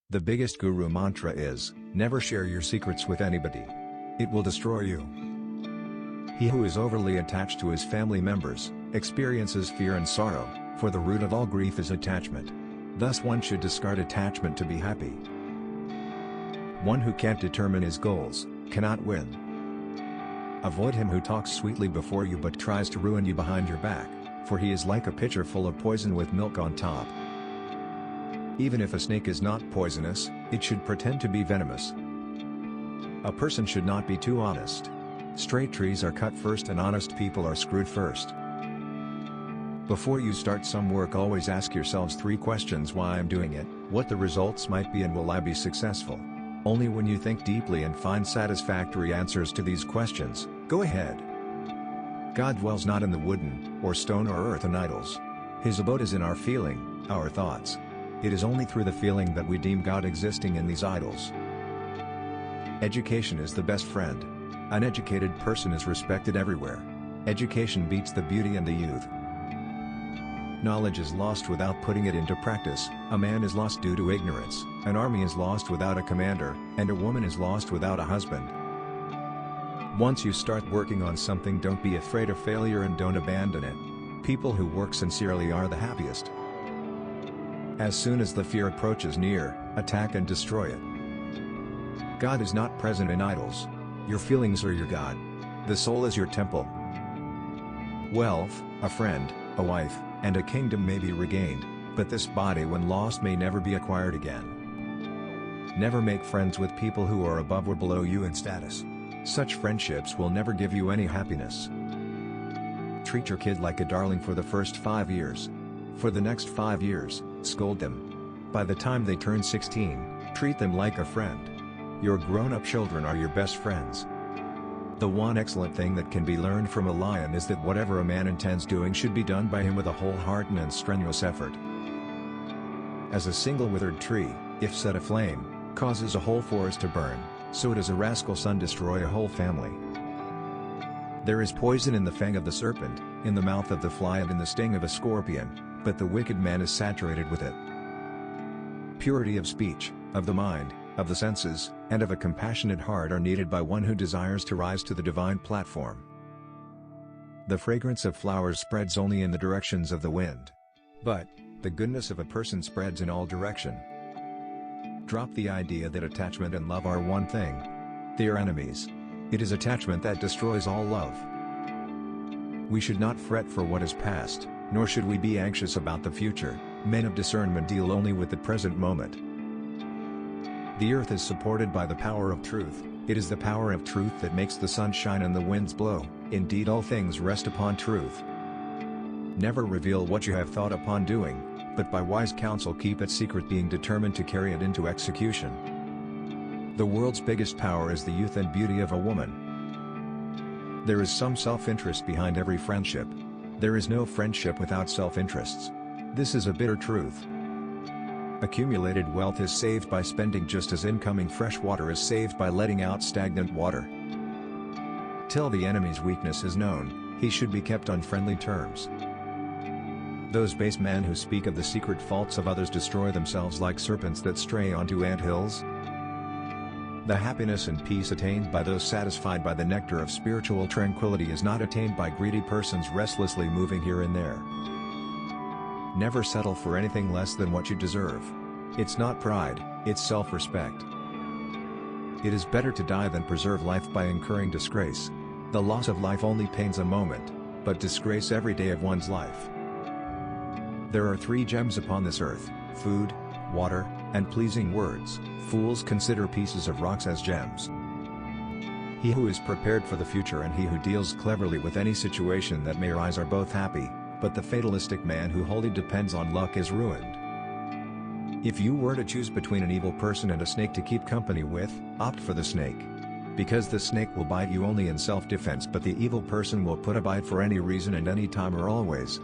The biggest guru mantra is, never share your secrets with anybody. It will destroy you. He who is overly attached to his family members, experiences fear and sorrow, for the root of all grief is attachment. Thus one should discard attachment to be happy. One who can't determine his goals, cannot win. Avoid him who talks sweetly before you but tries to ruin you behind your back, for he is like a pitcher full of poison with milk on top. Even if a snake is not poisonous, it should pretend to be venomous. A person should not be too honest. Straight trees are cut first and honest people are screwed first. Before you start some work, always ask yourselves 3 questions: why I'm doing it, what the results might be, and will I be successful? Only when you think deeply and find satisfactory answers to these questions, go ahead. God dwells not in the wooden, or stone or earthen idols. His abode is in our feeling, our thoughts. It is only through the feeling that we deem God existing in these idols. Education is the best friend. An educated person is respected everywhere. Education beats the beauty and the youth. Knowledge is lost without putting it into practice. A man is lost due to ignorance, an army is lost without a commander, and a woman is lost without a husband. Once you start working on something, don't be afraid of failure and don't abandon it. People who work sincerely are the happiest. As soon as the fear approaches near, attack and destroy it. God is not present in idols. Your feelings are your God. The soul is your temple. Wealth, a friend, a wife, and a kingdom may be regained, but this body when lost may never be acquired again. Never make friends with people who are above or below you in status. Such friendships will never give you any happiness. Treat your kid like a darling for the first 5 years. For the next 5 years, scold them. By the time they turn 16, treat them like a friend. Your grown-up children are your best friends. The one excellent thing that can be learned from a lion is that whatever a man intends doing should be done by him with a whole heart and strenuous effort. As a single withered tree, if set aflame, causes a whole forest to burn, so does a rascal son destroy a whole family. There is poison in the fang of the serpent, in the mouth of the fly and in the sting of a scorpion, but the wicked man is saturated with it. Purity of speech, of the mind, of the senses, and of a compassionate heart are needed by one who desires to rise to the divine platform. The fragrance of flowers spreads only in the directions of the wind. But, the goodness of a person spreads in all direction. Drop the idea that attachment and love are one thing. They are enemies. It is attachment that destroys all love. We should not fret for what is past, nor should we be anxious about the future. Men of discernment deal only with the present moment. The earth is supported by the power of truth. It is the power of truth that makes the sun shine and the winds blow. Indeed, all things rest upon truth. Never reveal what you have thought upon doing, but by wise counsel keep it secret, being determined to carry it into execution. The world's biggest power is the youth and beauty of a woman. There is some self-interest behind every friendship. There is no friendship without self-interests. This is a bitter truth. Accumulated wealth is saved by spending, just as incoming fresh water is saved by letting out stagnant water. Till the enemy's weakness is known, he should be kept on friendly terms. Those base men who speak of the secret faults of others destroy themselves like serpents that stray onto anthills. The happiness and peace attained by those satisfied by the nectar of spiritual tranquility is not attained by greedy persons restlessly moving here and there. Never settle for anything less than what you deserve. It's not pride, it's self-respect. It is better to die than preserve life by incurring disgrace. The loss of life only pains a moment, but disgrace every day of one's life. There are 3 gems upon this earth: food, water, and pleasing words. Fools consider pieces of rocks as gems. He who is prepared for the future and he who deals cleverly with any situation that may arise are both happy, but the fatalistic man who wholly depends on luck is ruined. If you were to choose between an evil person and a snake to keep company with, opt for the snake. Because the snake will bite you only in self-defense, but the evil person will put a bite for any reason and any time or always.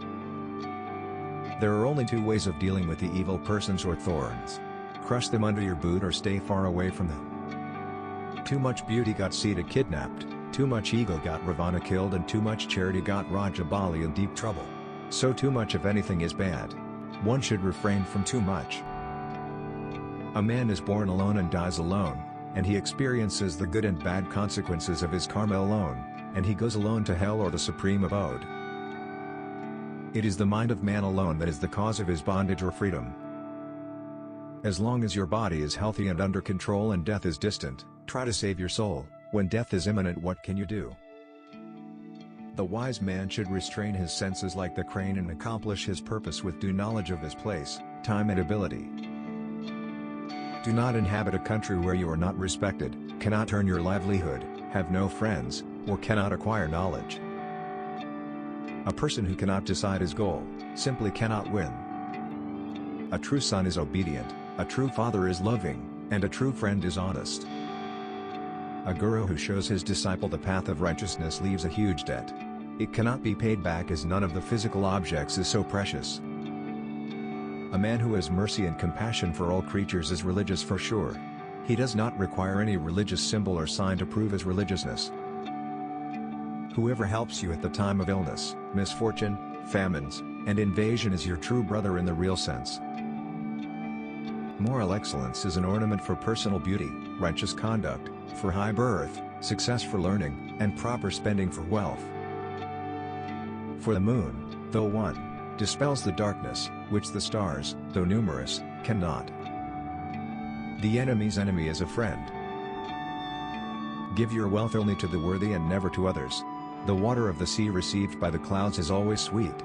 There are only 2 ways of dealing with the evil persons or thorns. Crush them under your boot or stay far away from them. Too much beauty got Sita kidnapped, too much ego got Ravana killed, and too much charity got Raja Bali in deep trouble. So too much of anything is bad. One should refrain from too much. A man is born alone and dies alone, and he experiences the good and bad consequences of his karma alone, and he goes alone to hell or the supreme abode. It is the mind of man alone that is the cause of his bondage or freedom. As long as your body is healthy and under control and death is distant, try to save your soul. When death is imminent, what can you do? The wise man should restrain his senses like the crane and accomplish his purpose with due knowledge of his place, time and ability. Do not inhabit a country where you are not respected, cannot earn your livelihood, have no friends, or cannot acquire knowledge. A person who cannot decide his goal, simply cannot win. A true son is obedient, a true father is loving, and a true friend is honest. A guru who shows his disciple the path of righteousness leaves a huge debt. It cannot be paid back as none of the physical objects is so precious. A man who has mercy and compassion for all creatures is religious for sure. He does not require any religious symbol or sign to prove his religiousness. Whoever helps you at the time of illness, misfortune, famines, and invasion is your true brother in the real sense. Moral excellence is an ornament for personal beauty, righteous conduct, for high birth, success for learning, and proper spending for wealth. For the moon, though one, dispels the darkness, which the stars, though numerous, cannot. The enemy's enemy is a friend. Give your wealth only to the worthy and never to others. The water of the sea received by the clouds is always sweet.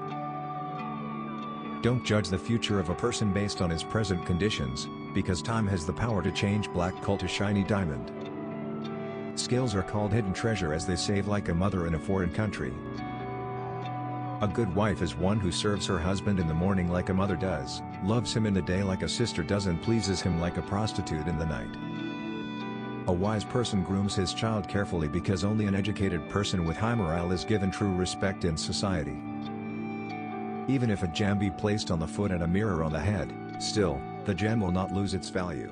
Don't judge the future of a person based on his present conditions, because time has the power to change black coal to shiny diamond. Skills are called hidden treasure as they save like a mother in a foreign country. A good wife is one who serves her husband in the morning like a mother does, loves him in the day like a sister does, and pleases him like a prostitute in the night. A wise person grooms his child carefully because only an educated person with high morale is given true respect in society. Even if a gem be placed on the foot and a mirror on the head, still, the gem will not lose its value.